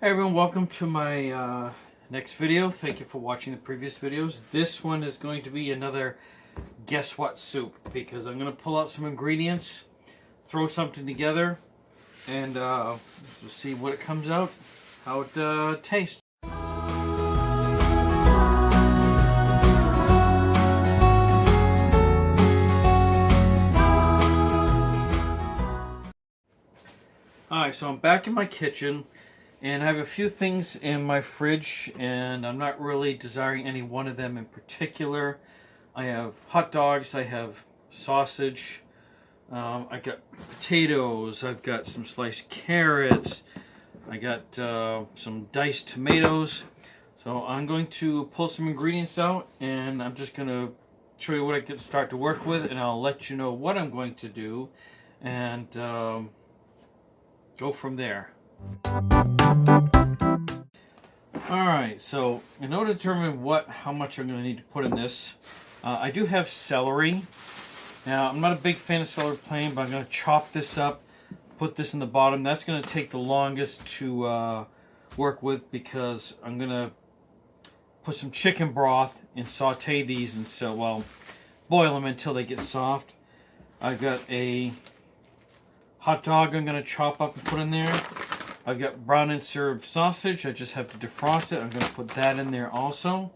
Hey everyone, welcome to my next video. Thank you for watching the previous videos. This one is going to be another guess what soup, because I'm going to pull out some ingredients, throw something together, and see what it comes out, how it tastes. Alright, so I'm back in my kitchen. And I have a few things in my fridge, and I'm not really desiring any one of them in particular. I have hot dogs, I have sausage, I got potatoes, I've got some sliced carrots, I got some diced tomatoes. So I'm going to pull some ingredients out, and I'm just going to show you what I can start to work with, and I'll let you know what I'm going to do, and go from there. Alright, so in order to determine how much I'm going to need to put in this, I do have celery. Now, I'm not a big fan of celery plain, but I'm going to chop this up, put this in the bottom. That's going to take the longest to work with, because I'm going to put some chicken broth and saute these, and boil them until they get soft. I've got a hot dog I'm going to chop up and put in there. I've got brown and syrup sausage. I just have to defrost it. I'm going to put that in there also.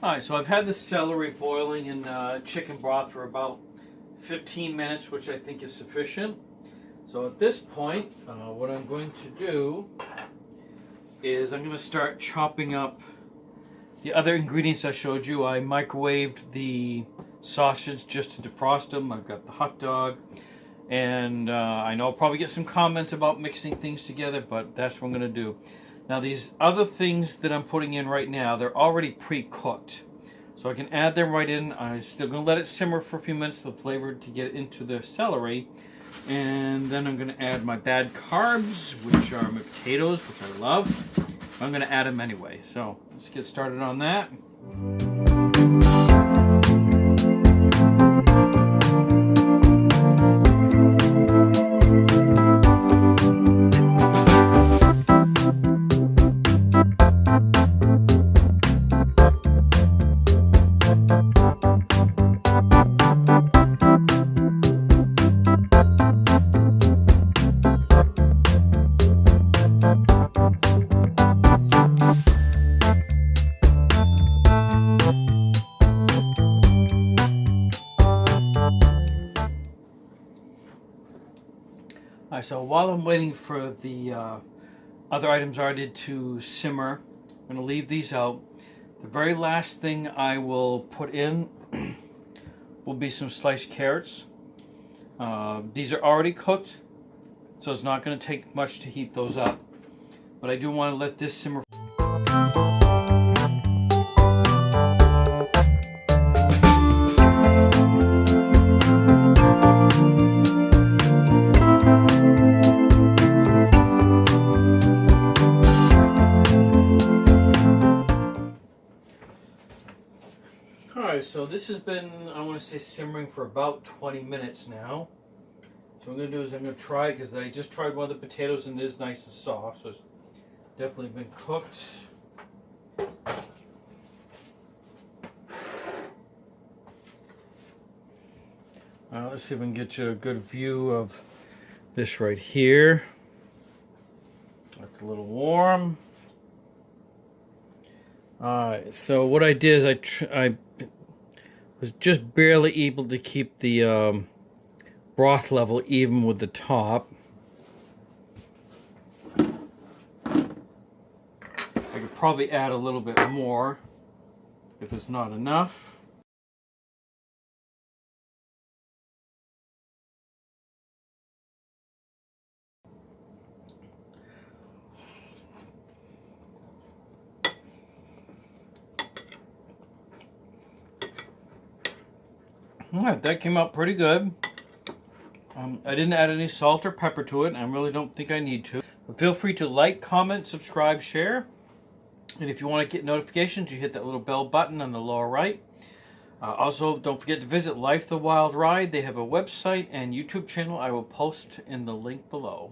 Alright, so I've had the celery boiling in chicken broth for about 15 minutes, which I think is sufficient. So at this point, what I'm going to do is I'm going to start chopping up the other ingredients I showed you. I microwaved the sausage just to defrost them. I've got the hot dog, and I know I'll probably get some comments about mixing things together, but that's what I'm going to do. Now, these other things that I'm putting in right now, they're already pre-cooked. So I can add them right in. I'm still going to let it simmer for a few minutes, the flavor to get into the celery. And then I'm going to add my bad carbs, which are my potatoes, which I love. I'm going to add them anyway. So let's get started on that. Alright, so while I'm waiting for the other items already to simmer, I'm going to leave these out. The very last thing I will put in will be some sliced carrots. These are already cooked, so it's not going to take much to heat those up. But I do want to let this simmer. Alright, so this has been, I want to say, simmering for about 20 minutes now. So what I'm going to do is I'm going to try it, because I just tried one of the potatoes and it is nice and soft, so it's definitely been cooked. Let's see if we can get you a good view of this right here. It's a little warm. So what I did is I was just barely able to keep the broth level even with the top. I could probably add a little bit more if it's not enough. Alright, that came out pretty good. I didn't add any salt or pepper to it, and I really don't think I need to. But feel free to like, comment, subscribe, share. And if you want to get notifications, you hit that little bell button on the lower right. Also, don't forget to visit Life the Wild Ride. They have a website and YouTube channel I will post in the link below.